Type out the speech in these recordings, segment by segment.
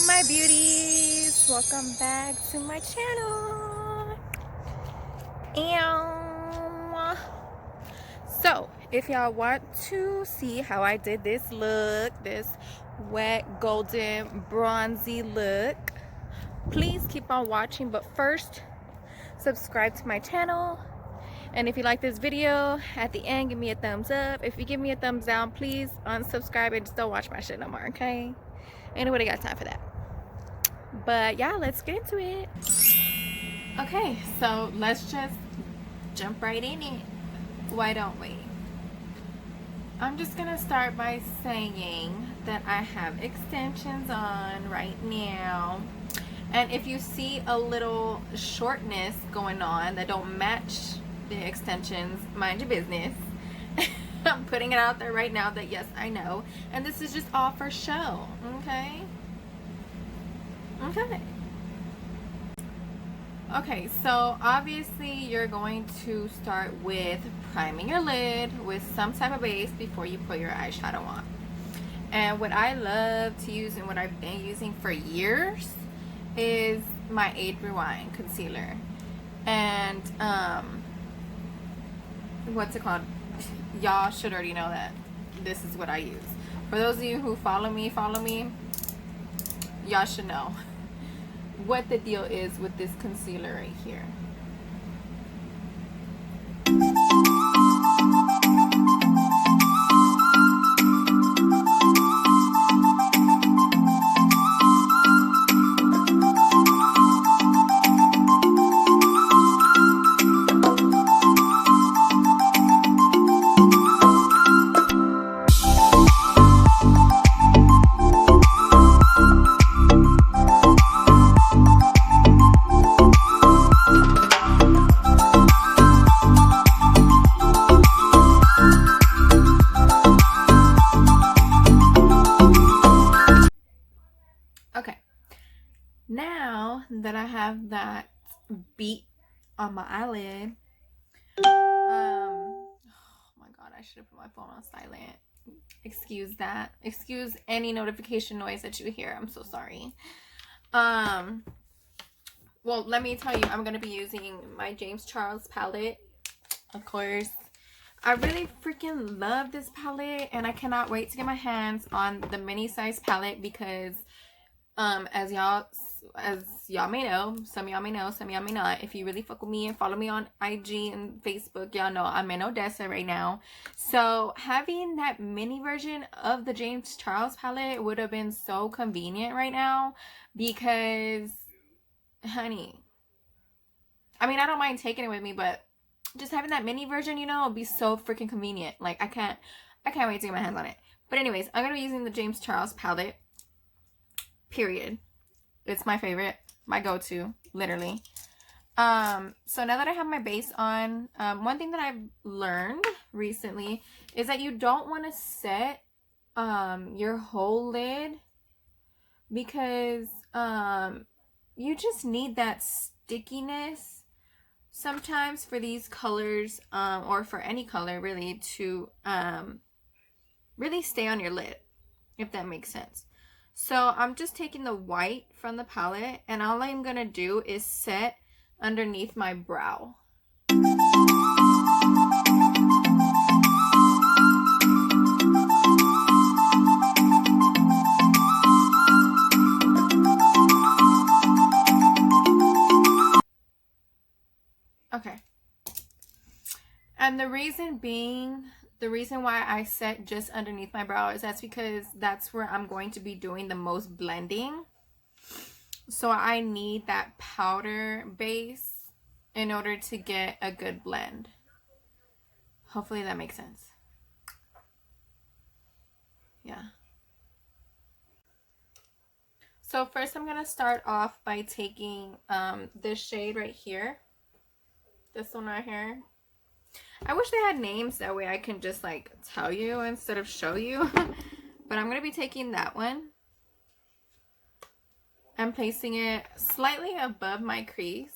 my beauties, welcome back to my channel. And so if y'all want to see how I did this look, this wet golden bronzy look, please keep on watching. But first, subscribe to my channel, and if you like this video, at the end give me a thumbs up. If you give me a thumbs down, please unsubscribe and just don't watch my shit no more, okay? Ain't nobody got time for that. But yeah, let's get into it. Okay, so let's just jump right in it. Why don't we? I'm just gonna start by saying that I have extensions on right now, and if you see a little shortness going on that don't match the extensions, mind your business. I'm putting it out there right now that yes, I know, and this is just all for show. Okay, so obviously you're going to start with priming your lid with some type of base before you put your eyeshadow on. And what I love to use and what I've been using for years is my GRWM concealer. And what's it called? Y'all should already know that this is what I use. For those of you who follow me, y'all should know what the deal is with this concealer right here. Now that I have that beat on my eyelid, oh my god, I should have put my phone on silent. Excuse that. Excuse any notification noise that you hear. I'm so sorry. Well, let me tell you, I'm gonna be using my James Charles palette, of course. I really freaking love this palette, and I cannot wait to get my hands on the mini size palette because as y'all may know, some of y'all may know, some of y'all may not. If you really fuck with me and follow me on IG and Facebook, y'all know I'm in Odessa right now. So having that mini version of the James Charles palette would have been so convenient right now because, honey, I mean, I don't mind taking it with me, but just having that mini version, you know, would be so freaking convenient. Like, I can't wait to get my hands on it. But anyways, I'm gonna be using the James Charles palette. Period. It's my favorite, my go-to, literally. So now that I have my base on, one thing that I've learned recently is that you don't want to set your whole lid because you just need that stickiness sometimes for these colors, or for any color really, to really stay on your lid, if that makes sense. So I'm just taking the white from the palette, and all I'm going to do is set underneath my brow. Okay. And the reason being, the reason why I set just underneath my brow is that's because that's where I'm going to be doing the most blending. So I need that powder base in order to get a good blend. Hopefully that makes sense. Yeah. So first I'm going to start off by taking this shade right here. This one right here. I wish they had names, that way I can just like tell you instead of show you. But I'm going to be taking that one and placing it slightly above my crease.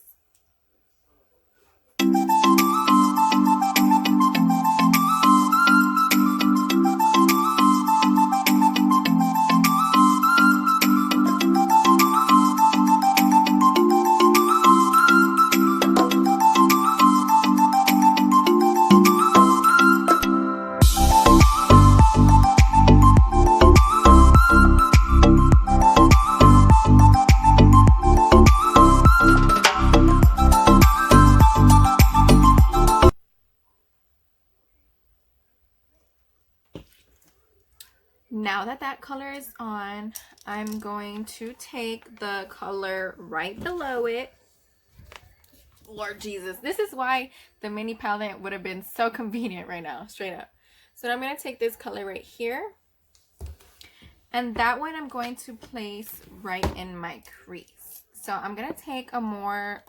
now that that color is on, I'm going to take the color right below it. Lord Jesus, this is why the mini palette would have been so convenient right now, straight up. So I'm going to take this color right here, and that one I'm going to place right in my crease. So I'm going to take a more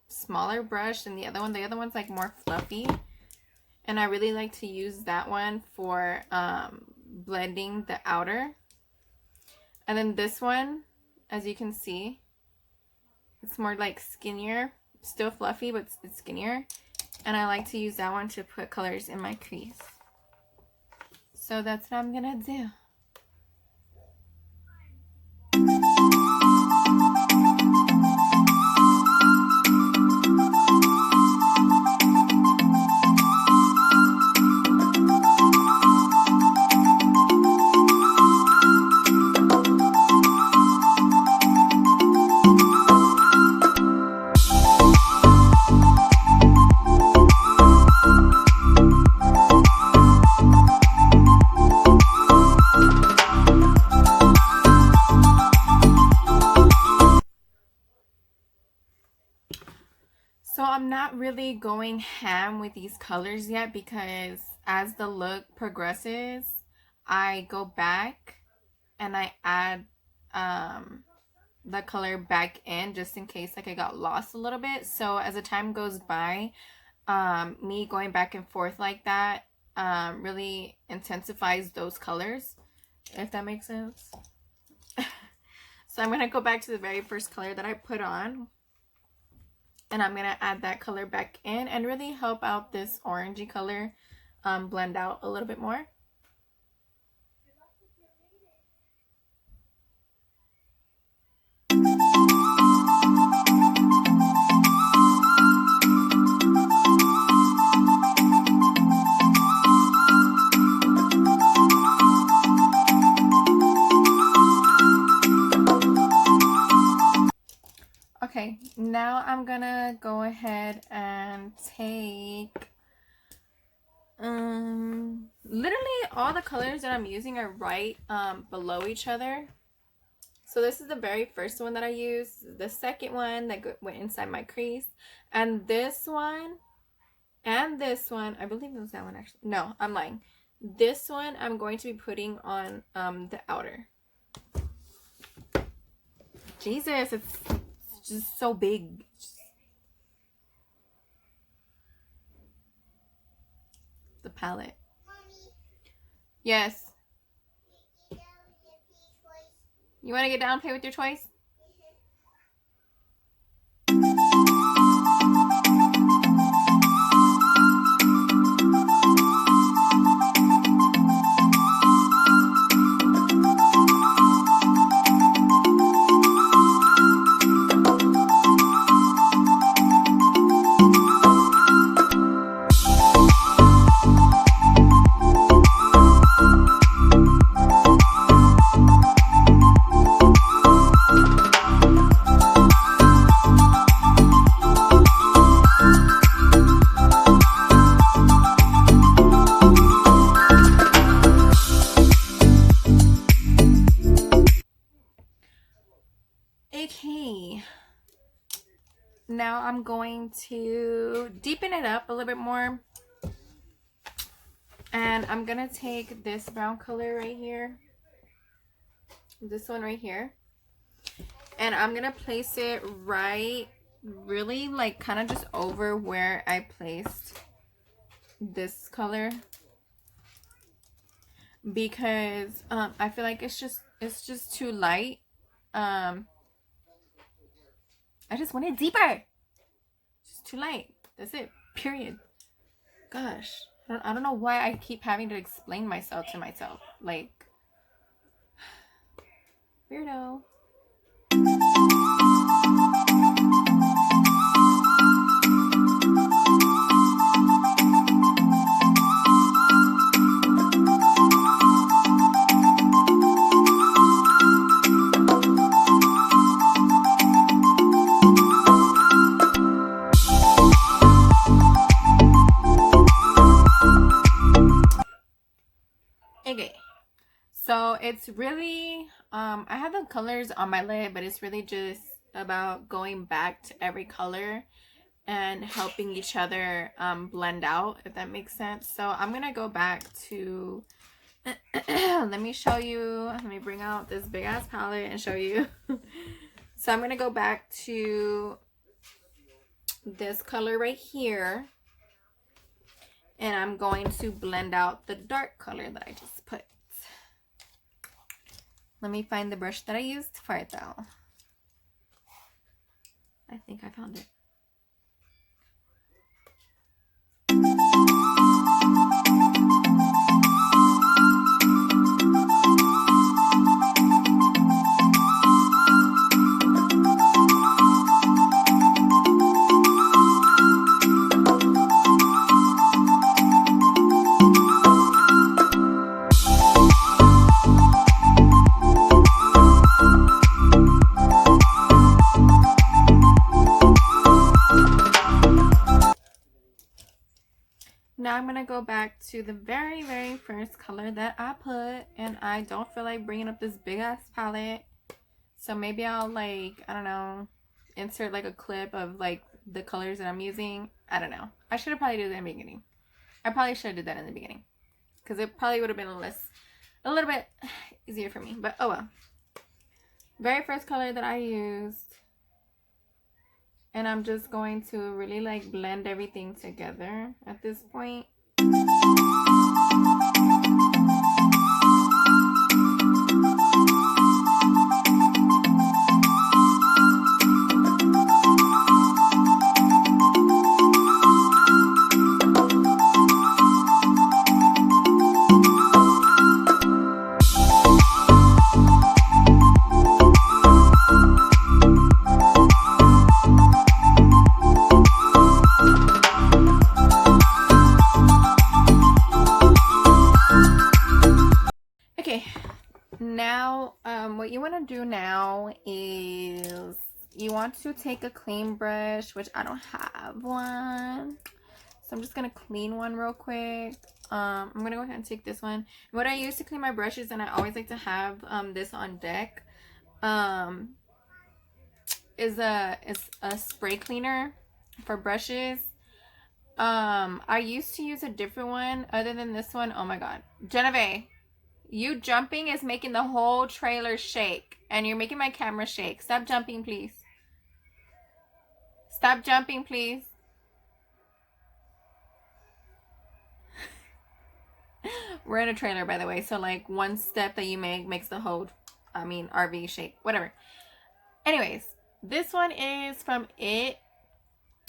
smaller brush than the other one. The other one's like more fluffy, and I really like to use that one for blending the outer. And then this one, as you can see, it's more like skinnier, still fluffy, but it's skinnier. And I like to use that one to put colors in my crease. So that's what I'm gonna do. So I'm not really going ham with these colors yet, because as the look progresses, I go back and I add the color back in, just in case like I got lost a little bit. So as the time goes by, me going back and forth like that really intensifies those colors, if that makes sense. So I'm going to go back to the very first color that I put on, and I'm going to add that color back in and really help out this orangey color blend out a little bit more. Okay, now I'm gonna go ahead and take literally all the colors that I'm using are right below each other. So this is the very first one that I used, the second one that went inside my crease, and this one, I believe it was that one actually. No, I'm lying. This one I'm going to be putting on the outer. Jesus, it's just so big. The palette. Mommy. Yes. You want to get down and play with your toys? Okay, now I'm going to deepen it up a little bit more, and I'm gonna take this brown color right here, this one right here, and I'm gonna place it right, really like kind of just over where I placed this color, because I feel like it's just too light. I just want it deeper. It's just too light. That's it. Period. Gosh. I don't know why I keep having to explain myself to myself. Like, weirdo. it's really, I have the colors on my lid, but it's really just about going back to every color and helping each other blend out, if that makes sense. So I'm going to go back to, let me show you, let me bring out this big ass palette and show you. So I'm going to go back to this color right here. And I'm going to blend out the dark color that I just put. Let me find the brush that I used for it though. I think I found it. Now I'm going to go back to the very first color that I put, and I don't feel like bringing up this big ass palette. So maybe I'll like, I don't know, insert like a clip of like the colors that I'm using. I don't know. I should have probably did that in the beginning. I probably should have did that in the beginning because it probably would have been a little bit easier for me, but oh well. Very first color that I used. And I'm just going to really like blend everything together at this point. Now, what you want to do now is you want to take a clean brush, which I don't have one. So I'm just going to clean one real quick. I'm going to go ahead and take this one. What I use to clean my brushes, and I always like to have this on deck, is a spray cleaner for brushes. I used to use a different one other than this one. Oh my god. Genevieve, you jumping is making the whole trailer shake. And you're making my camera shake. Stop jumping, please. Stop jumping, please. We're in a trailer, by the way. So, like, one step that you make makes the whole, RV shake. Whatever. Anyways, this one is from It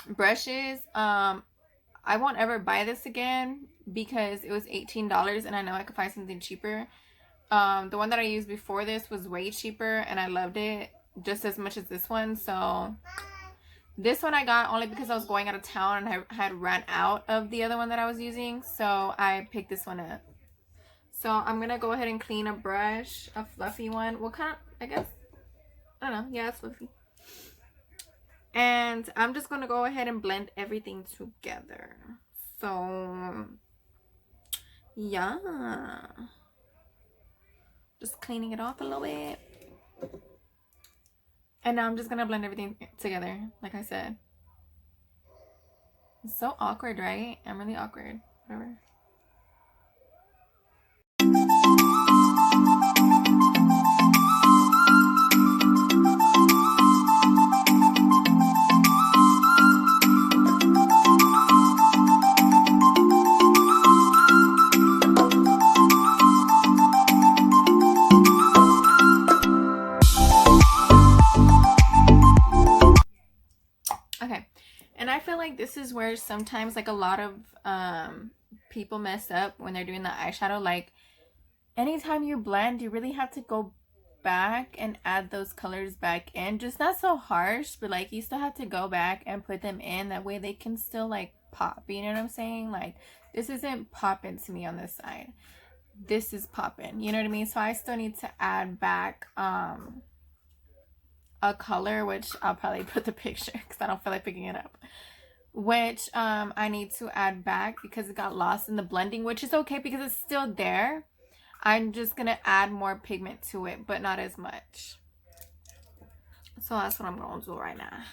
Brushes. I won't ever buy this again because it was $18 and I know I could find something cheaper. The one that I used before this was way cheaper and I loved it just as much as this one. So this one I got only because I was going out of town and I had run out of the other one that I was using. So I picked this one up. So I'm going to go ahead and clean a brush, a fluffy one. What kind of, I guess, I don't know. Yeah, it's fluffy. And I'm just going to go ahead and blend everything together. So, yeah. Just cleaning it off a little bit. And now I'm just going to blend everything together, like I said. It's so awkward, right? I'm really awkward. Whatever. Like this is where sometimes like a lot of people mess up when they're doing the eyeshadow. Like anytime you blend, you really have to go back and add those colors back in, just not so harsh, but like you still have to go back and put them in, that way they can still like pop, you know what I'm saying? Like this isn't popping to me on this side, this is popping, you know what I mean? So I still need to add back a color, which I'll probably put the picture because I don't feel like picking it up, which I need to add back because it got lost in the blending, which is okay because it's still there. I'm just going to add more pigment to it, but not as much. So that's what I'm going to do right now.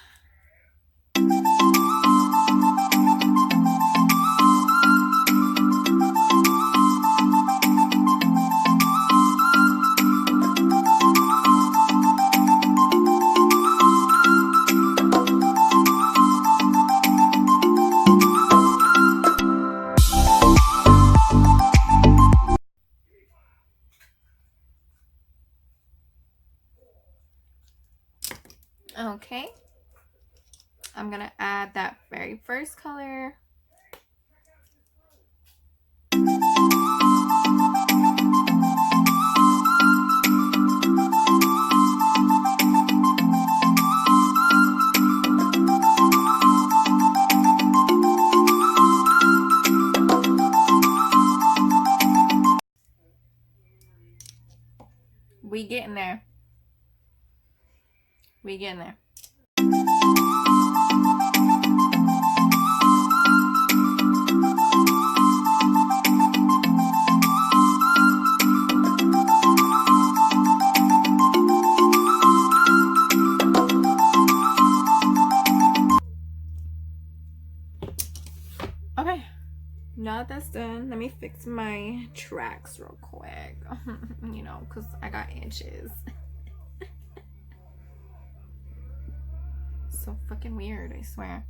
Okay, I'm gonna add that very first color. We getting there. We getting there. Okay, now that that's done, let me fix my tracks real quick. You know, because I got inches. So fucking weird, I swear.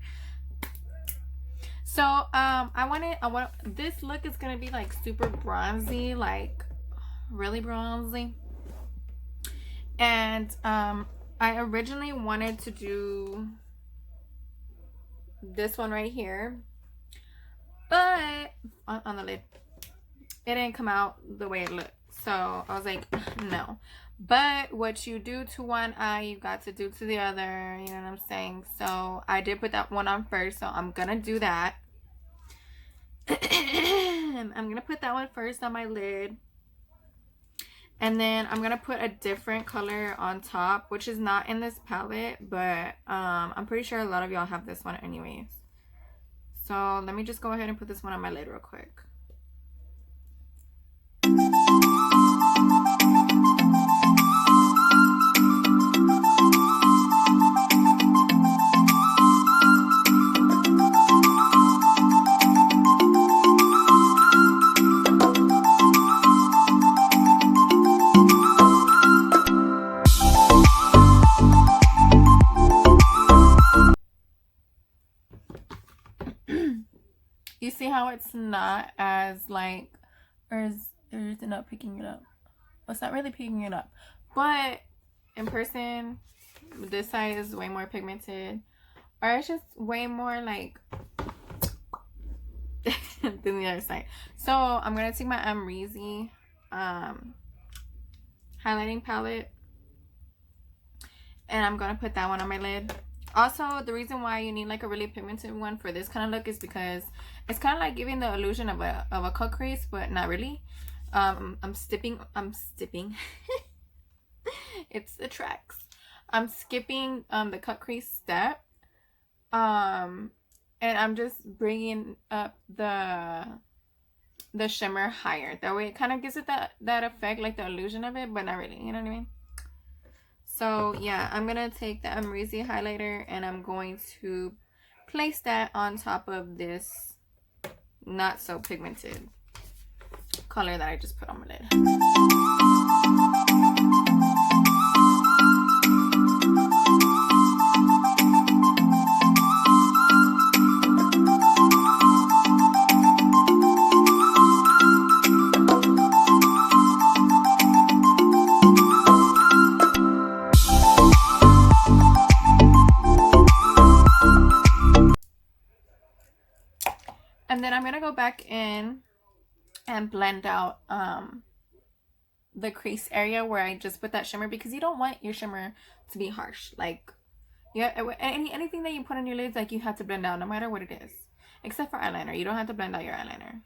So I want this look is gonna be like super bronzy, like really bronzy. And I originally wanted to do this one right here, but on the lid it didn't come out the way it looked. So I was like, no. But what you do to one eye, you got to do to the other. You know what I'm saying? So I did put that one on first. So I'm going to do that. I'm going to put that one first on my lid. And then I'm going to put a different color on top, which is not in this palette. But I'm pretty sure a lot of y'all have this one anyways. So let me just go ahead and put this one on my lid real quick. You see how it's not as like, or is it not picking it up? Well, it's not really picking it up, but in person this side is way more pigmented, or it's just way more like than the other side. So I'm gonna take my Amrezy highlighting palette, and I'm gonna put that one on my lid. Also, the reason why you need like a really pigmented one for this kind of look is because it's kind of like giving the illusion of a cut crease, but not really. I'm skipping it's the tracks. I'm skipping the cut crease step, and I'm just bringing up the shimmer higher. That way it kind of gives it that effect, like the illusion of it, but not really, you know what I mean? So yeah, I'm gonna take the Amrezy highlighter and I'm going to place that on top of this not so pigmented color that I just put on my lid. And then I'm gonna go back in and blend out the crease area where I just put that shimmer, because you don't want your shimmer to be harsh. Like, yeah, anything that you put on your lids, like, you have to blend out no matter what it is, except for eyeliner. You don't have to blend out your eyeliner.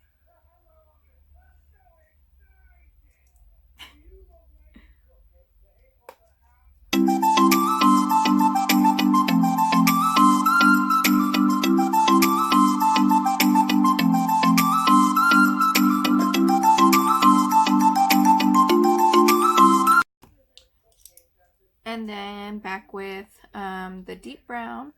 And then back with the deep brown.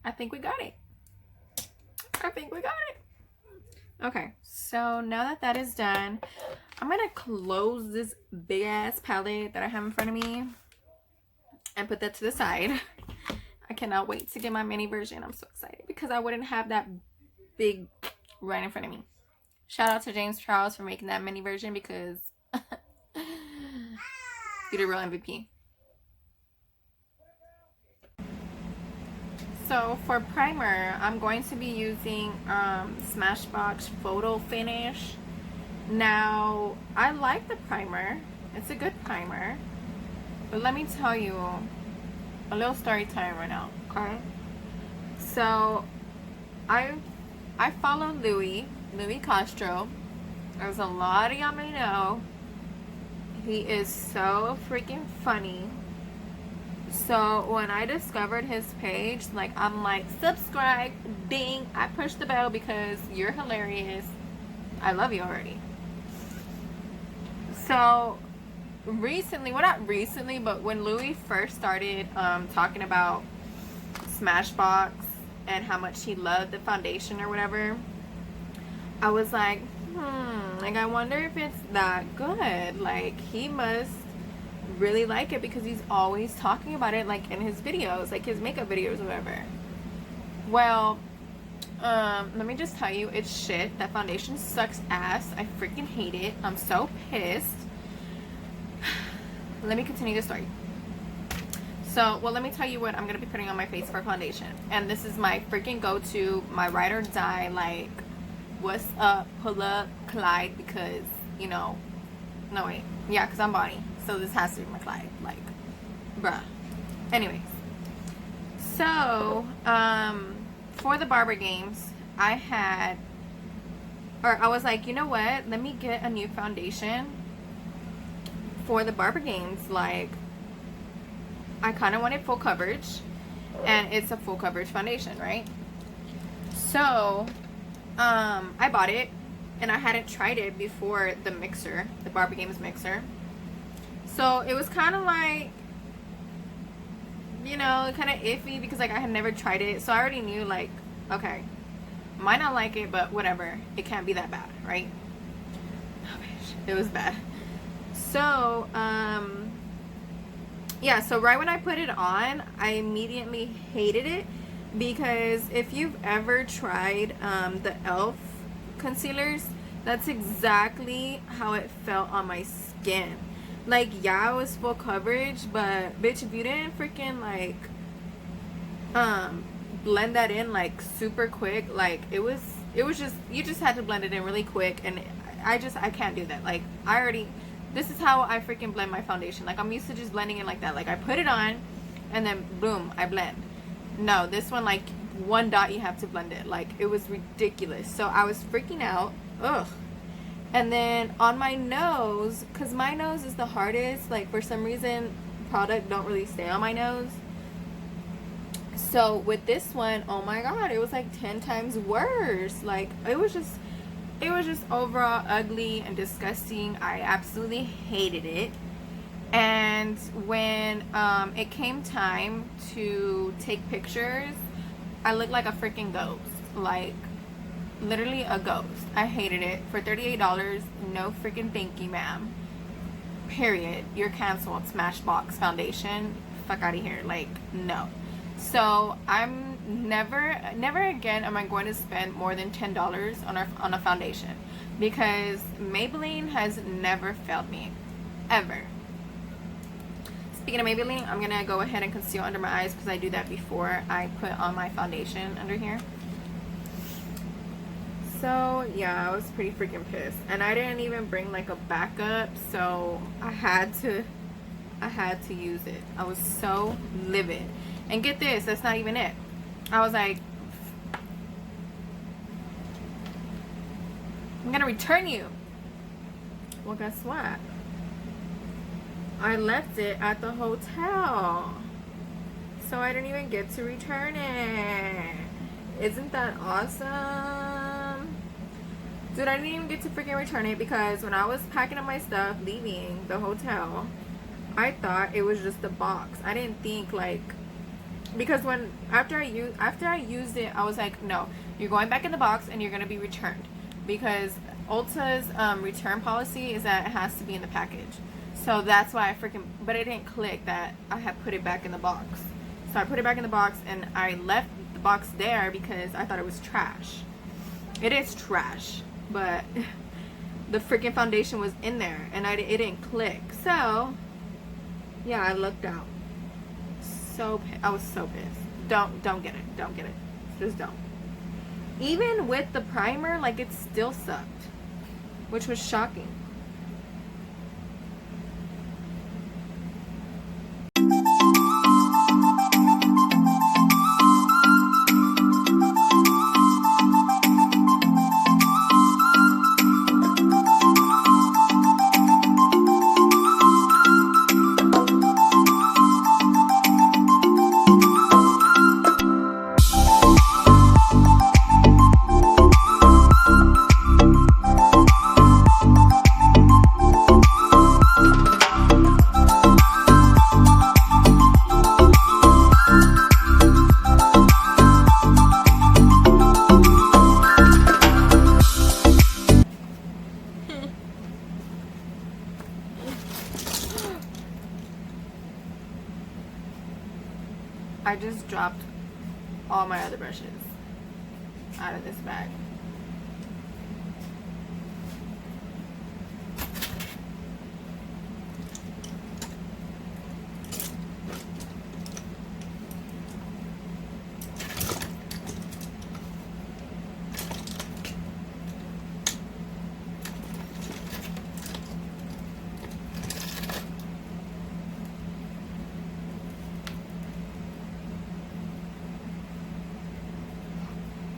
I think we got it. Okay, so now that that is done, I'm gonna close this big ass palette that I have in front of me and put that to the side. I cannot wait to get my mini version. I'm so excited because I wouldn't have that big right in front of me. Shout out to James Charles for making that mini version because you're the real MVP. So for primer, I'm going to be using Smashbox Photo Finish. Now, I like the primer. It's a good primer. But let me tell you a little story time right now, okay? So, I follow Louis Castro. As a lot of y'all may know, he is so freaking funny. So when I discovered his page, like, I'm like, subscribe, ding, I pushed the bell because you're hilarious. I love you already. So recently, well, not recently, but when Louis first started talking about Smashbox and how much he loved the foundation or whatever, I was like, like, I wonder if it's that good. Like, he must really like it because he's always talking about it, like, in his videos, like his makeup videos or whatever. Well, let me just tell you, it's shit. That foundation sucks ass. I freaking hate it. I'm so pissed. Let me continue the story. So, well, let me tell you what I'm gonna be putting on my face for foundation. And this is my freaking go-to, my ride or die, like, what's up, pull up, Clyde, because, you know, no wait, yeah, because I'm Bonnie. So this has to be my Clyde, like, bruh. Anyways, so for the Barber Games, I was like, you know what? Let me get a new foundation for the Barber Games. Like, I kind of wanted full coverage, and it's a full coverage foundation, right? So I bought it, and I hadn't tried it before the mixer, the Barber Games mixer. So it was kind of like, you know, kind of iffy because, like, I had never tried it. So I already knew, like, okay, might not like it, but whatever. It can't be that bad, right? Oh, bitch. It was bad. So, yeah, so right when I put it on, I immediately hated it because if you've ever tried the e.l.f. concealers, that's exactly how it felt on my skin. Like, yeah, it was full coverage, but bitch, if you didn't freaking, like, blend that in, like, super quick, like, it was just, you just had to blend it in really quick, and I can't do that. Like, this is how I freaking blend my foundation. Like, I'm used to just blending it like that. Like, I put it on, and then, boom, I blend. No, this one, like, one dot, you have to blend it. Like, it was ridiculous. So I was freaking out. Ugh. And then on my nose, because my nose is the hardest, like, for some reason product don't really stay on my nose. So with this one, oh my god, it was like 10 times worse. Like, it was just overall ugly and disgusting. I absolutely hated it. And when it came time to take pictures, I looked like a freaking ghost. Like, literally a ghost. I hated it. For $38, no freaking thank you, ma'am. Period. You're canceled. Smashbox foundation. Fuck out of here. Like, no. So I'm never again am I going to spend more than $10 on a foundation, because Maybelline has never failed me, ever. Speaking of Maybelline, I'm gonna go ahead and conceal under my eyes because I do that before I put on my foundation under here. So yeah, I was pretty freaking pissed, and I didn't even bring like a backup, so I had to use it. I was so livid. And get this, that's not even it. I was like, I'm gonna return you. Well, guess what? I left it at the hotel, so I didn't even get to return it. Isn't that awesome? Dude, I didn't even get to freaking return it because when I was packing up my stuff, leaving the hotel, I thought it was just a box. I didn't think like, because after I used it, I was like, no, you're going back in the box and you're gonna be returned, because Ulta's return policy is that it has to be in the package. So that's why but it didn't click that I had put it back in the box. So I put it back in the box and I left the box there because I thought it was trash. It is trash, but the freaking foundation was in there and it didn't click. So yeah, I looked out. I was so pissed. Don't get it. Don't get it. Just don't. Even with the primer, like, it still sucked, which was shocking. I just dropped all my other brushes out of this bag.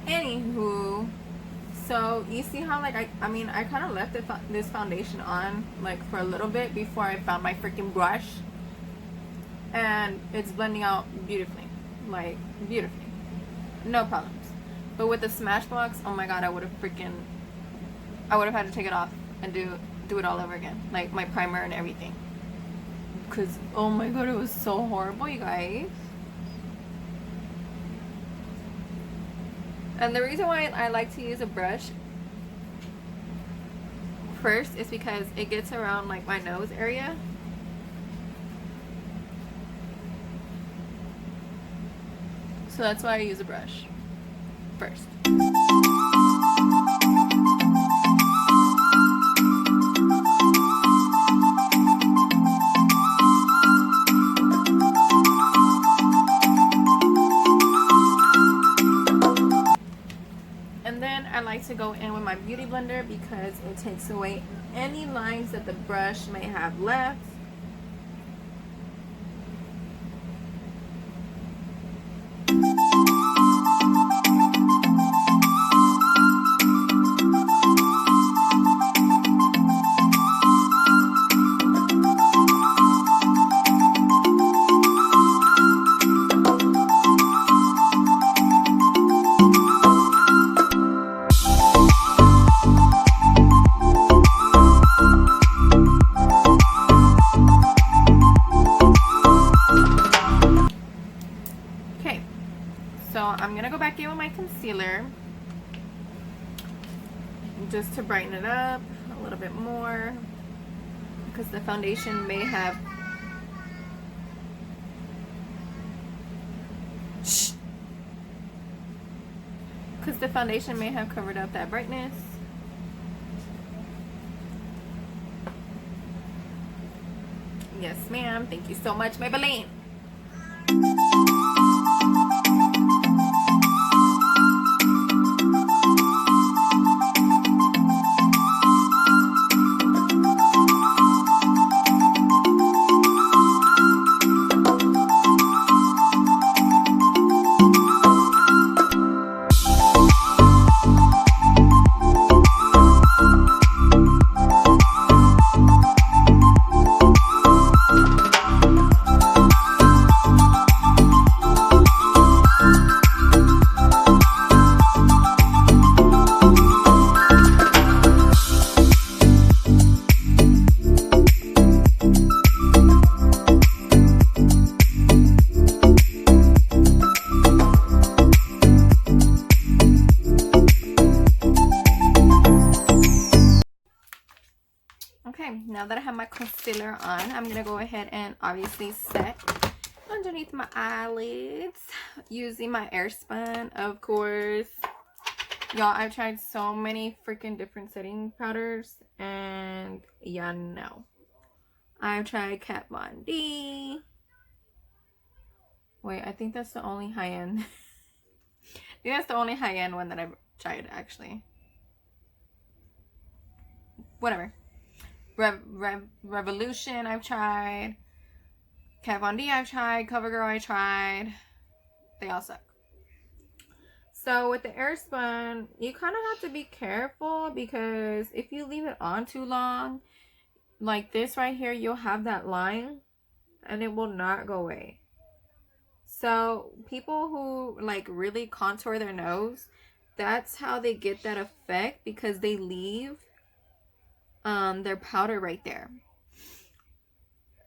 Anywho, so you see how like I mean I kind of left this foundation on like for a little bit before I found my freaking brush, and it's blending out beautifully, like beautifully, no problems. But with the Smashbox, oh my god, I would have had to take it off and do it all over again, like my primer and everything, because oh my god, it was so horrible, you guys. And the reason why I like to use a brush first is because it gets around like my nose area. So that's why I use a brush first. I like to go in with my beauty blender because it takes away any lines that the brush may have left. So I'm gonna go back in with my concealer just to brighten it up a little bit more, because the foundation may have covered up that brightness. Yes, ma'am. Thank you so much, Maybelline. now that I have my concealer on, I'm gonna go ahead and obviously set underneath my eyelids using my Airspun, of course. Y'all, I've tried so many freaking different setting powders, and yeah, no. I've tried Kat Von D. Wait, I think that's the only high-end. I think that's the only high-end one that I've tried, actually. Whatever. Revolution, I've tried. Kat Von D, I've tried. CoverGirl, I tried. They all suck. So with the Airspun, you kind of have to be careful, because if you leave it on too long, like this right here, you'll have that line and it will not go away. So people who like really contour their nose, that's how they get that effect, because they leave their powder right there.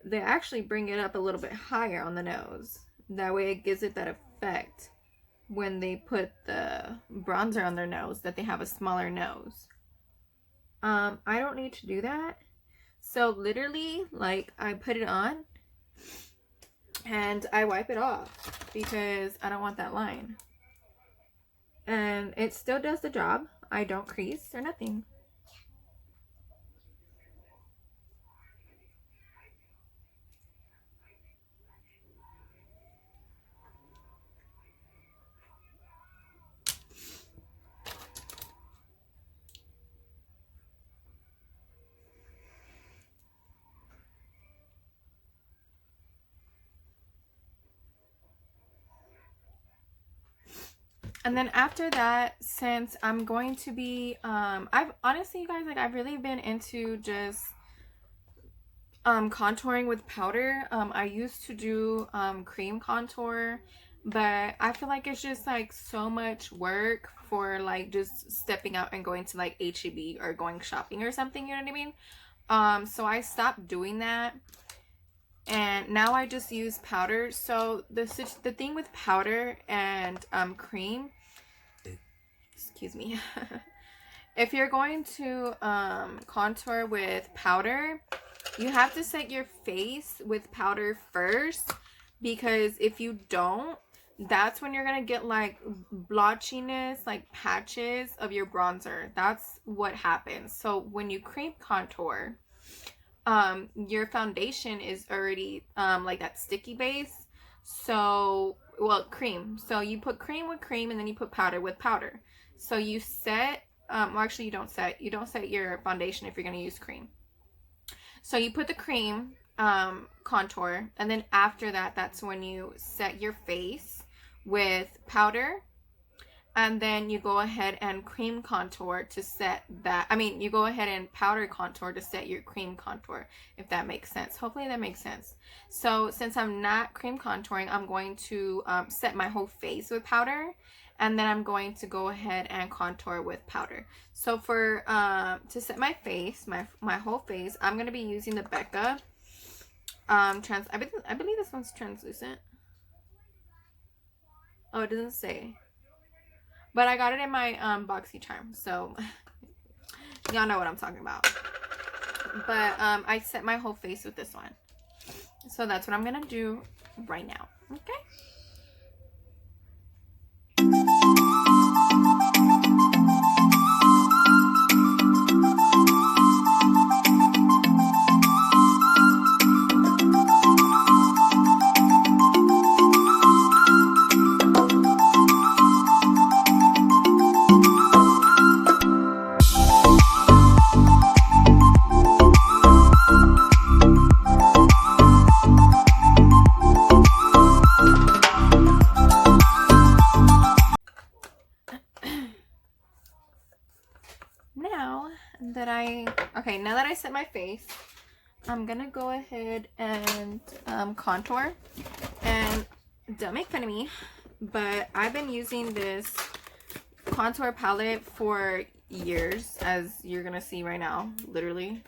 They actually bring it up a little bit higher on the nose. That way it gives it that effect when they put the bronzer on their nose, that they have a smaller nose. I don't need to do that. So literally, like, I put it on and I wipe it off because I don't want that line. And it still does the job. I don't crease or nothing. And then after that, since I'm going to be, I've honestly, you guys, like, I've really been into just contouring with powder. I used to do cream contour, but I feel like it's just like so much work for like just stepping out and going to like H-E-B or going shopping or something, you know what I mean? So I stopped doing that. And now I just use powder. So the thing with powder and cream, excuse me, if you're going to contour with powder, you have to set your face with powder first, because if you don't, that's when you're gonna get like blotchiness, like patches of your bronzer. That's what happens. So when you cream contour, your foundation is already like that sticky base. So, well, cream. So you put cream with cream, and then you put powder with powder. So you set, well, actually you don't set your foundation if you're going to use cream. So you put the cream contour, and then after that, that's when you set your face with powder. And then you go ahead and cream contour to set that. I mean, you go ahead and powder contour to set your cream contour, if that makes sense. Hopefully that makes sense. So since I'm not cream contouring, I'm going to set my whole face with powder. And then I'm going to go ahead and contour with powder. So for, to set my face, my whole face, I'm going to be using the Becca. I believe this one's translucent. Oh, it doesn't say. But I got it in my BoxyCharm, so y'all know what I'm talking about. But I set my whole face with this one. So that's what I'm going to do right now. Okay? Now that I set my face, I'm gonna go ahead and contour. And don't make fun of me, but I've been using this contour palette for years, as you're gonna see right now. Literally,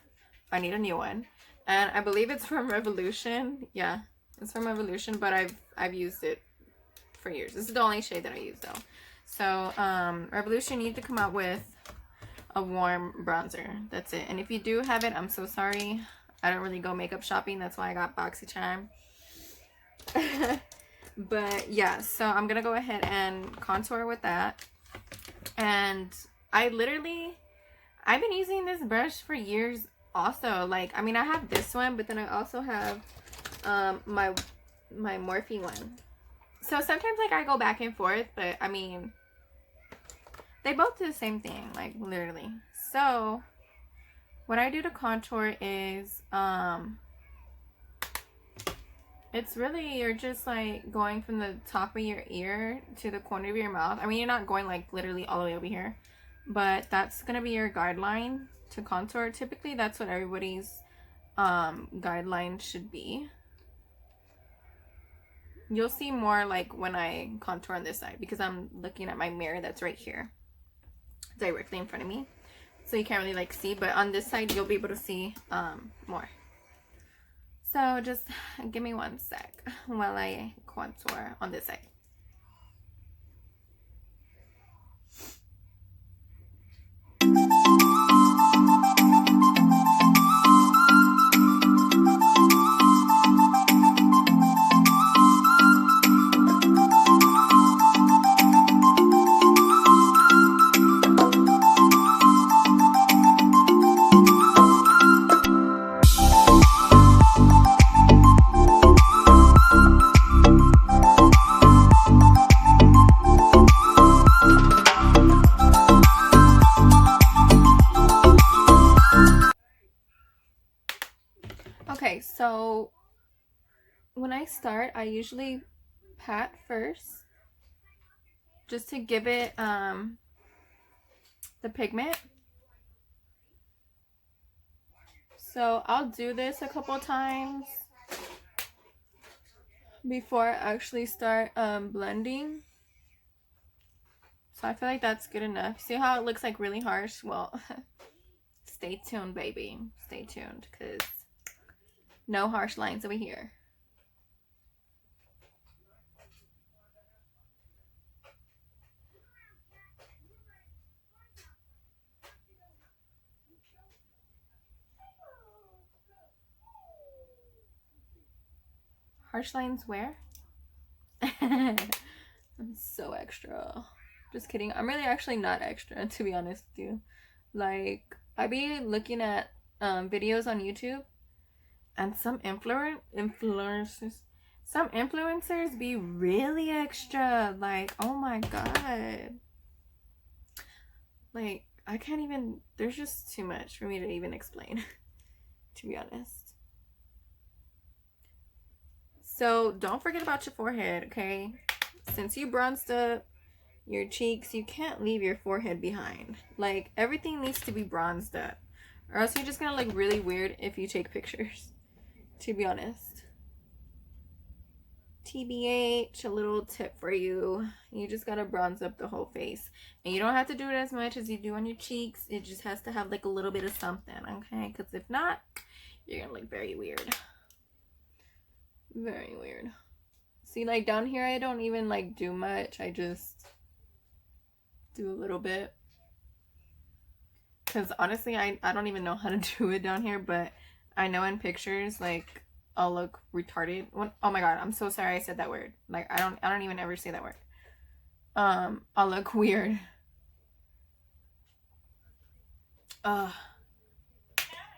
I need a new one, and I believe it's from Revolution. Yeah, it's from Revolution, but I've used it for years. This is the only shade that I use though. So Revolution needs to come out with a warm bronzer. That's it. And if you do have it, I'm so sorry. I don't really go makeup shopping. That's why I got BoxyCharm. But yeah, so I'm gonna go ahead and contour with that. And I've been using this brush for years also. Like, I mean, I have this one, but then I also have my Morphe one. So sometimes like I go back and forth, but I mean, they both do the same thing, like literally. So what I do to contour is it's really, you're just like going from the top of your ear to the corner of your mouth. I mean, you're not going like literally all the way over here, but that's gonna be your guideline to contour. Typically that's what everybody's guideline should be. You'll see more like when I contour on this side, because I'm looking at my mirror that's right here directly in front of me, so you can't really like see, but on this side you'll be able to see more. So just give me one sec while I contour on this side. Okay, so when I start, I usually pat first just to give it the pigment. So I'll do this a couple times before I actually start blending. So I feel like that's good enough. See how it looks like really harsh? Well, stay tuned, baby. Stay tuned, because no harsh lines over here. Harsh lines where? I'm so extra. Just kidding. I'm really actually not extra, to be honest with you. Like, I be looking at videos on YouTube, and some influencers be really extra. Like, oh my god. Like, I can't even, there's just too much for me to even explain, to be honest. So don't forget about your forehead, okay? Since you bronzed up your cheeks, you can't leave your forehead behind. Like, everything needs to be bronzed up, or else you're just gonna look really weird if you take pictures, to be honest. TBH, a little tip for you. You just gotta bronze up the whole face. And you don't have to do it as much as you do on your cheeks. It just has to have like a little bit of something, okay? Because if not, you're gonna look very weird. Very weird. See, like down here, I don't even like do much. I just do a little bit. Because honestly, I don't even know how to do it down here. But I know in pictures, like, I'll look retarded. Oh my god, I'm so sorry I said that word. Like, I don't even ever say that word. I'll look weird. I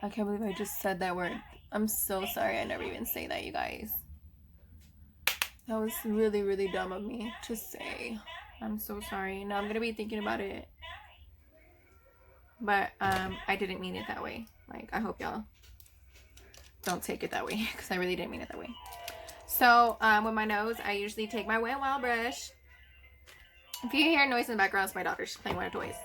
can't believe I just said that word. I'm so sorry I never even say that, you guys. That was really, really dumb of me to say. I'm so sorry. Now I'm gonna be thinking about it. But I didn't mean it that way. Like, I hope y'all don't take it that way, because I really didn't mean it that way. So with my nose, I usually take my Wet n Wild brush. If you hear noise in the background, it's my daughter. She's playing with her toys.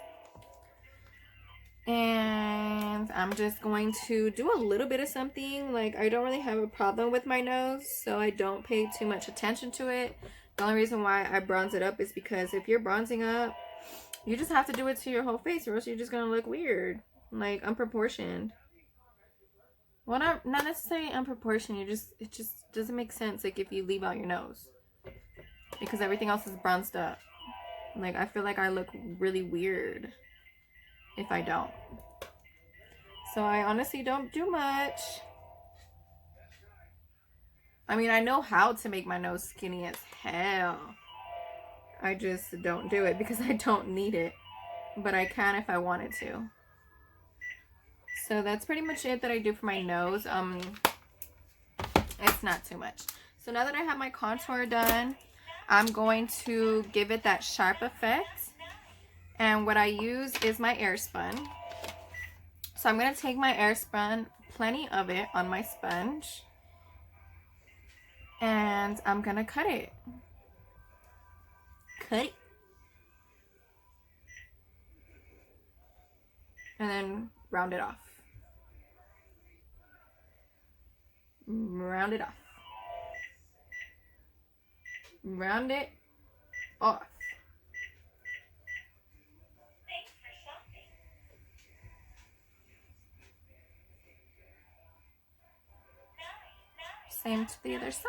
And I'm just going to do a little bit of something. Like, I don't really have a problem with my nose, so I don't pay too much attention to it. The only reason why I bronze it up is because if you're bronzing up, you just have to do it to your whole face, or else you're just gonna look weird, like unproportioned. Well, not necessarily unproportioned. It just doesn't make sense. Like, if you leave out your nose, because everything else is bronzed up. Like, I feel like I look really weird if I don't. So I honestly don't do much. I mean, I know how to make my nose skinny as hell. I just don't do it because I don't need it. But I can if I wanted to. So that's pretty much it that I do for my nose. It's not too much. So now that I have my contour done, I'm going to give it that sharp effect. And what I use is my Airspun. So I'm going to take my Airspun, plenty of it on my sponge. And I'm going to cut it. Cut it. And then round it off. Round it off. Round it off. Same to the other side.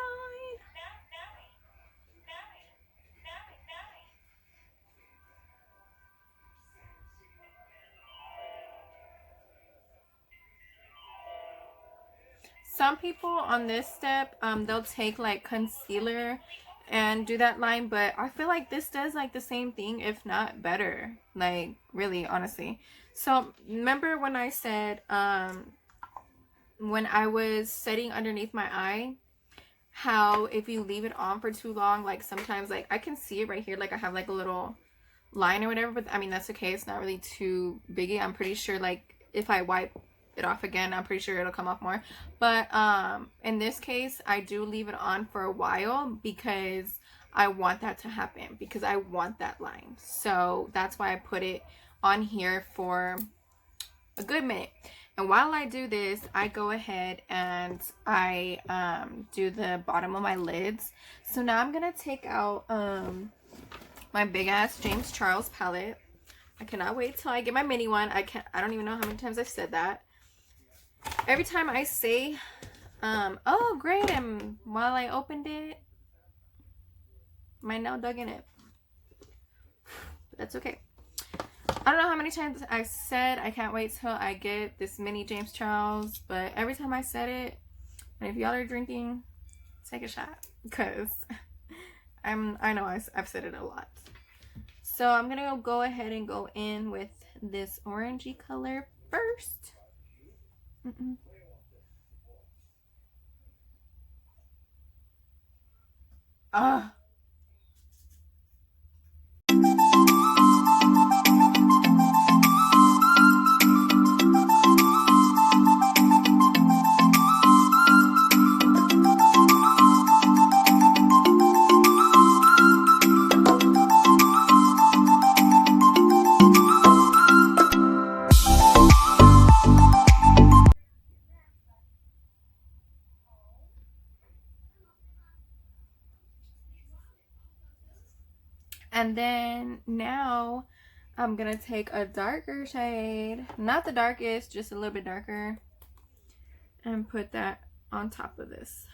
Some people on this step, they'll take like concealer and do that line, but I feel like this does like the same thing, if not better. Like, really, honestly. So remember when I said when I was setting underneath my eye, how if you leave it on for too long, like sometimes, like I can see it right here, like I have like a little line or whatever, but I mean that's okay, it's not really too biggy. I'm pretty sure like if I wipe it off again, I'm pretty sure it'll come off more. But in this case, I do leave it on for a while because I want that to happen, because I want that line. So that's why I put it on here for a good minute. And while I do this, I go ahead and I do the bottom of my lids. So now I'm gonna take out my big ass James Charles palette. I cannot wait till I get my mini one. I don't even know how many times I've said that. Every time I say oh great, and while I opened it, my nail dug in it. But that's okay. I don't know how many times I said I can't wait till I get this mini James Charles, but every time I said it, and if y'all are drinking, take a shot, because I know I've said it a lot. So I'm gonna go ahead and go in with this orangey color first. Ah. And then now I'm gonna take a darker shade, not the darkest, just a little bit darker, and put that on top of this.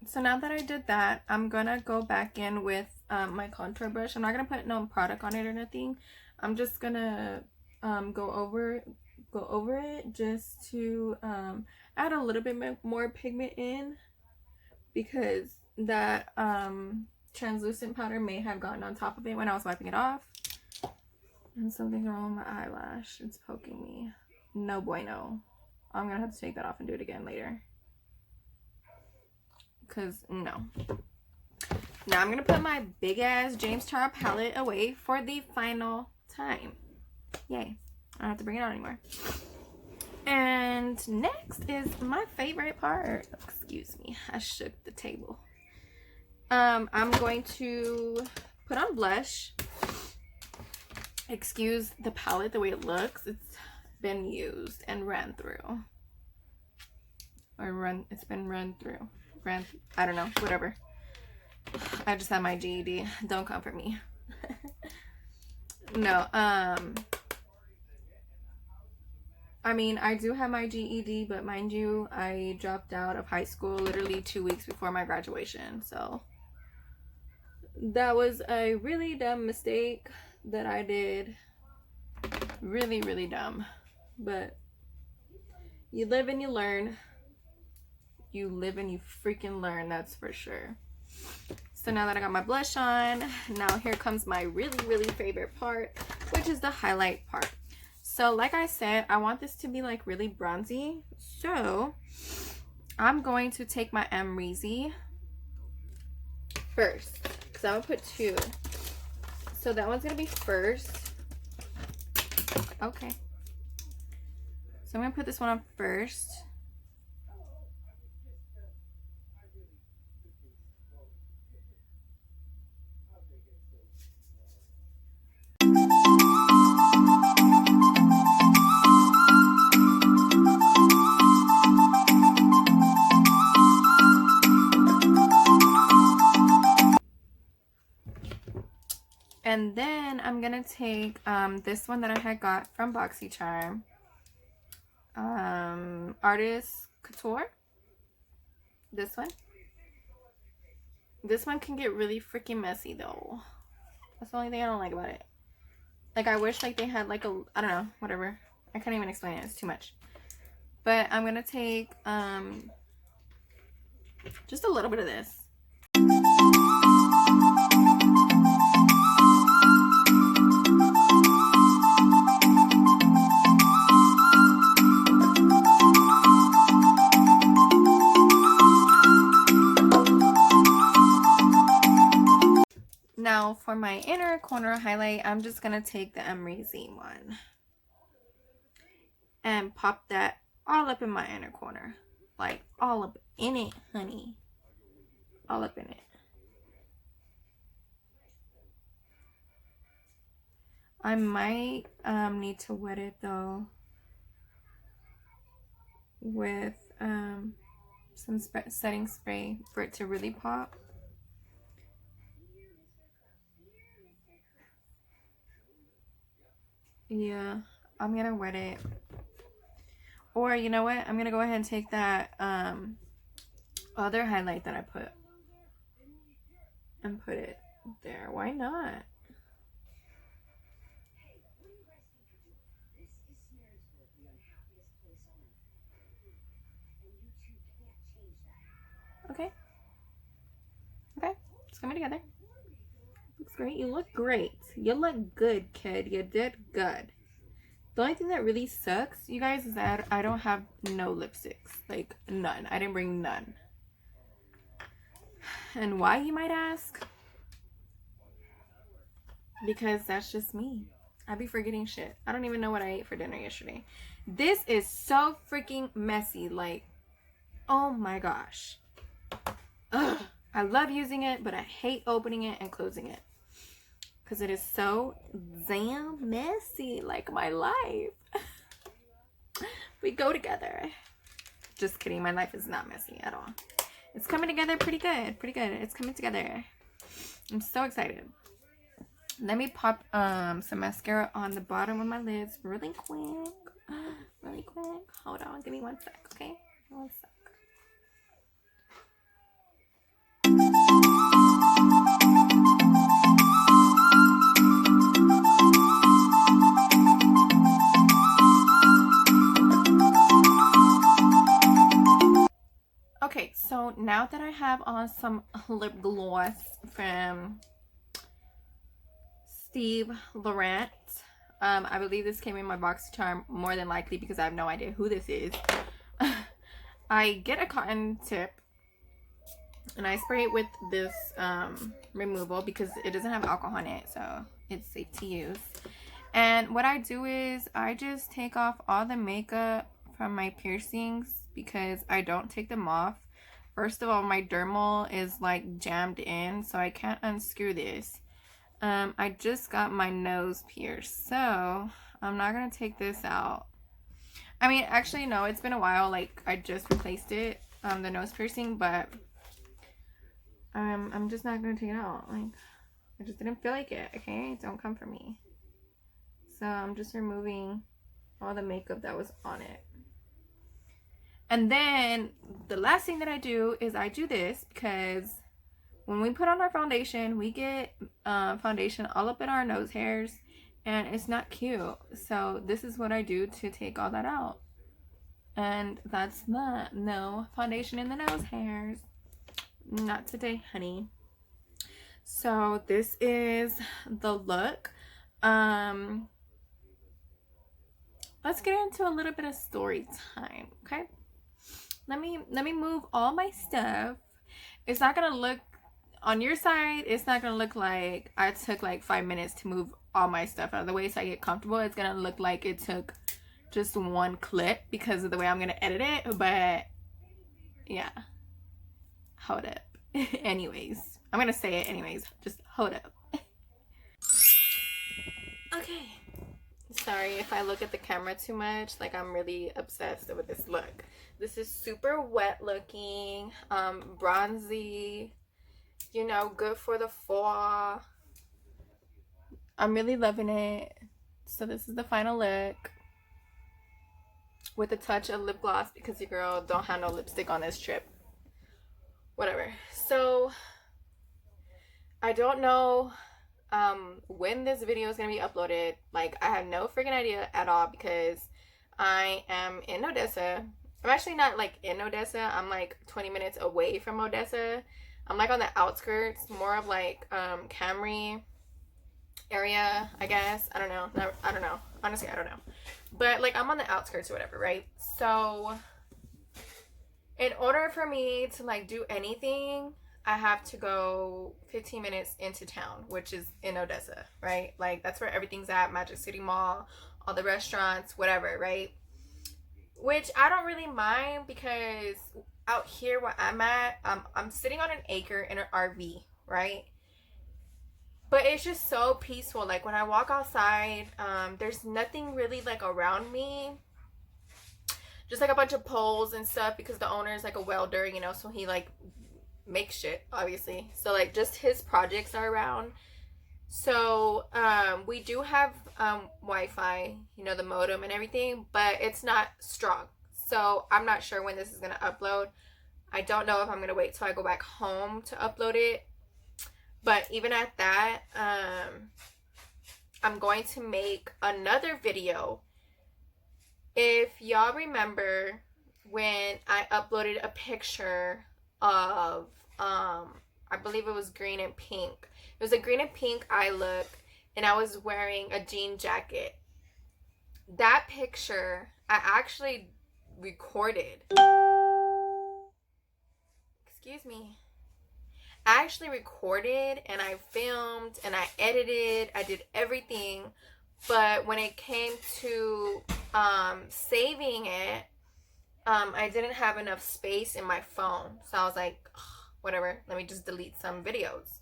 So now that I did that, I'm gonna go back in with my contour brush. I'm not gonna put no product on it or nothing. I'm just gonna go over it just to add a little bit more pigment in, because that translucent powder may have gotten on top of it when I was wiping it off. And something's wrong with my eyelash. It's poking me. No bueno. I'm gonna have to take that off and do it again later. Because no. Now I'm gonna put my big ass James Charles palette away for the final time. Yay. I don't have to bring it out anymore. And next is my favorite part. Excuse me, I shook the table. I'm going to put on blush. Excuse the palette the way it looks. It's been used and ran through. It's been run through. I don't know, whatever. I just had my GED. Don't come for me. No, I mean, I do have my GED, but mind you, I dropped out of high school literally 2 weeks before my graduation. So that was a really dumb mistake that I did. Really, really dumb. But you live and you learn. You live and you freaking learn, that's for sure. So now that I got my blush on, now here comes my really, really favorite part, which is the highlight part. So like I said, I want this to be like really bronzy. So I'm going to take my Amrezy first, because I'm going to put 2. So that one's going to be first. Okay. So I'm going to put this one on first. And then I'm gonna take this one that I had got from BoxyCharm, Artist Couture. This one. This one can get really freaking messy though. That's the only thing I don't like about it. Like, I wish like they had like a, I don't know, whatever. I can't even explain it. It's too much. But I'm gonna take just a little bit of this. Now for my inner corner highlight, I'm just going to take the Amrezy one and pop that all up in my inner corner. Like all up in it, honey. All up in it. I might need to wet it though with some setting spray for it to really pop. Yeah, I'm gonna wet it. Or you know what? I'm gonna go ahead and take that other highlight that I put and put it there. Why not? Okay. Okay. It's coming together. Looks great. You look great. You look good, kid. You did good. The only thing that really sucks, you guys, is that I don't have no lipsticks. Like, none. I didn't bring none. And why, you might ask? Because that's just me. I be forgetting shit. I don't even know what I ate for dinner yesterday. This is so freaking messy. Like, oh my gosh. Ugh. I love using it, but I hate opening it and closing it. Because it is so damn messy. Like my life. We go together. Just kidding. My life is not messy at all. It's coming together pretty good. Pretty good. It's coming together. I'm so excited. Let me pop some mascara on the bottom of my lids really quick. Really quick. Hold on. Give me 1 sec, okay? 1 sec. Okay, so now that I have on some lip gloss from Steve Laurent, I believe this came in my BoxyCharm more than likely because I have no idea who this is. I get a cotton tip and I spray it with this removal because it doesn't have alcohol in it, so it's safe to use. And what I do is I just take off all the makeup from my piercings because I don't take them off. First of all, my dermal is like jammed in, so I can't unscrew this. I just got my nose pierced, so I'm not gonna take this out. I mean, actually, no, it's been a while. Like, I just replaced it, the nose piercing, but I'm just not gonna take it out. Like, I just didn't feel like it. Okay, don't come for me. So I'm just removing all the makeup that was on it. And then the last thing that I do is I do this, because when we put on our foundation, we get foundation all up in our nose hairs, and it's not cute. So this is what I do to take all that out. And that's that. No foundation in the nose hairs. Not today, honey. So this is the look. Let's get into a little bit of story time, okay? Let me move all my stuff. It's not gonna look on your side, it's not gonna look like I took like 5 minutes to move all my stuff out of the way so I get comfortable. It's gonna look like it took just one clip because of the way I'm gonna edit it. But yeah, hold up. Anyways, I'm gonna say it anyways. Just hold up. Okay. Sorry if I look at the camera too much. Like, I'm really obsessed with this look. This is super wet looking, bronzy, you know, good for the fall. I'm really loving it. So this is the final look with a touch of lip gloss because your girl don't have no lipstick on this trip. Whatever. So I don't know when this video is gonna be uploaded. Like, I have no freaking idea at all because I am in Odessa. I'm actually not like in Odessa. I'm like 20 minutes away from Odessa. I'm like on the outskirts, more of like Camry area, I guess. I don't know. I don't know. Honestly, I don't know. But like, I'm on the outskirts or whatever, right? So in order for me to like do anything, I have to go 15 minutes into town, which is in Odessa, right? Like, that's where everything's at. Magic City Mall, all the restaurants, whatever, right? Which I don't really mind because out here where I'm at, I'm sitting on an acre in an RV, right? But it's just so peaceful. Like, when I walk outside, there's nothing really like around me. Just like a bunch of poles and stuff because the owner is like a welder, you know, so he like makes shit, obviously. So like, just his projects are around. So we do have Wi-Fi, you know, the modem and everything, but it's not strong. So I'm not sure when this is gonna upload. I don't know if I'm gonna wait till I go back home to upload it. But even at that, I'm going to make another video. If y'all remember when I uploaded a picture of I believe it was green and pink. It was a green and pink eye look, and I was wearing a jean jacket. That picture I actually recorded. Excuse me. I actually recorded and I filmed and I edited. I did everything. But when it came to saving it, I didn't have enough space in my phone. So I was like, whatever, let me just delete some videos.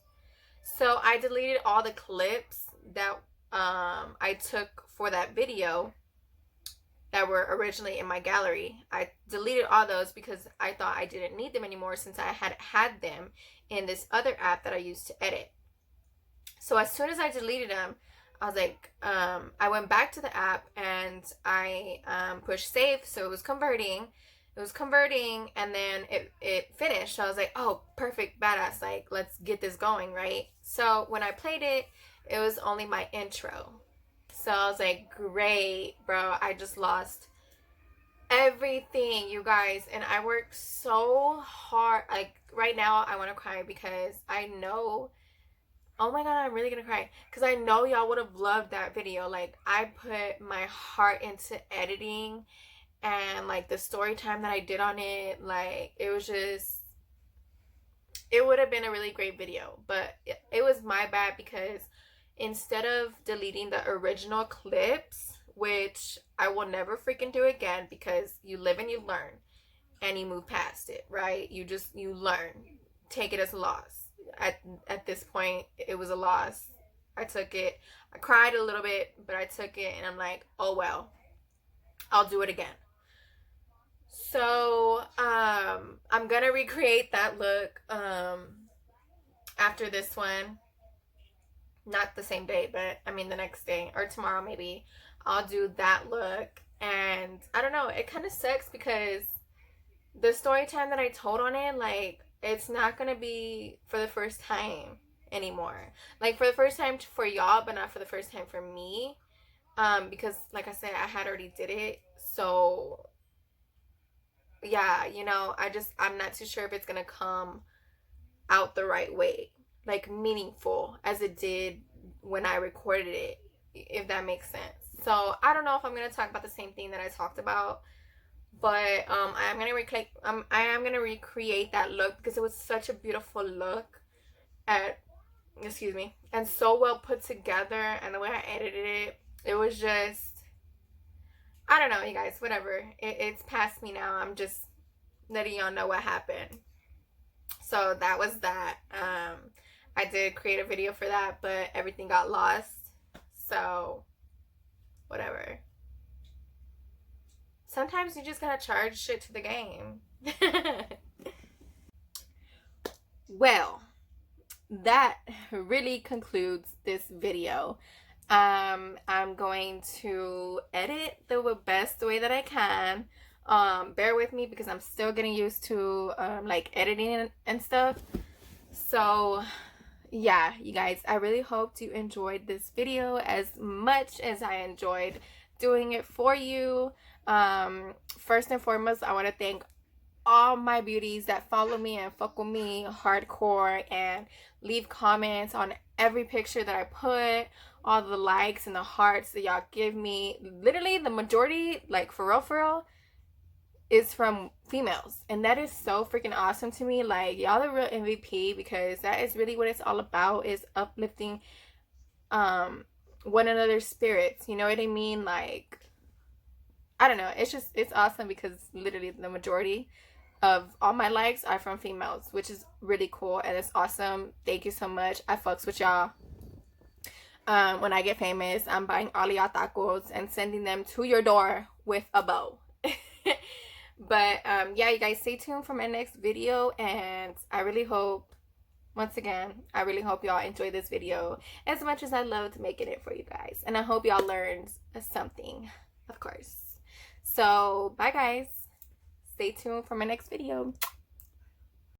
So I deleted all the clips that I took for that video that were originally in my gallery. I deleted all those because I thought I didn't need them anymore since I had them in this other app that I used to edit. So as soon as I deleted them, I was like, I went back to the app and I pushed save, so it was converting. It was converting, and then it finished. So I was like, oh, perfect, badass, like, let's get this going, right? So when I played it, it was only my intro. So I was like, great, bro, I just lost everything, you guys. And I worked so hard. Like, right now I want to cry because I know, oh my god, I'm really gonna cry because I know y'all would have loved that video. Like, I put my heart into editing, and like the story time that I did on it, like, it was just, it would have been a really great video. But it was my bad because instead of deleting the original clips, which I will never freaking do again because you live and you learn and you move past it, right? You learn, take it as a loss. At this point, it was a loss. I took it. I cried a little bit, but I took it, and I'm like, oh well, I'll do it again. So I'm gonna recreate that look after this one. Not the same day, but I mean the next day or tomorrow maybe. I'll do that look. And I don't know, it kind of sucks because the story time that I told on it, like, it's not gonna be for the first time anymore. Like, for the first time for y'all, but not for the first time for me. Because like I said, I had already did it. So yeah, you know, I'm not too sure if it's gonna come out the right way, like meaningful as it did when I recorded it, if that makes sense. So I don't know if I'm gonna talk about the same thing that I talked about, but I am gonna recreate that look because it was such a beautiful look at excuse me, and so well put together, and the way I edited it, it was just, I don't know, you guys, whatever. It's past me now. I'm just letting y'all know what happened. So that was that. I did create a video for that, but everything got lost. So whatever. Sometimes you just gotta charge shit to the game. Well, that really concludes this video. I'm going to edit the best way that I can. Bear with me because I'm still getting used to like editing and stuff. So yeah, you guys, I really hoped you enjoyed this video as much as I enjoyed doing it for you. First and foremost, I want to thank all my beauties that follow me and fuck with me hardcore and leave comments on every picture that I put, all the likes and the hearts that y'all give me. Literally the majority, like for real, is from females, and that is so freaking awesome to me. Like, y'all are real MVP, because that is really what it's all about, is uplifting one another's spirits, you know what I mean? Like, I don't know, it's awesome because literally the majority of all my likes are from females, which is really cool, and it's awesome. Thank you so much. I fucks with y'all. When I get famous, I'm buying all y'all tacos and sending them to your door with a bow. But yeah, you guys, stay tuned for my next video, and I really hope, once again, I really hope y'all enjoy this video as much as I loved making it for you guys, and I hope y'all learned something, of course. So bye guys, stay tuned for my next video.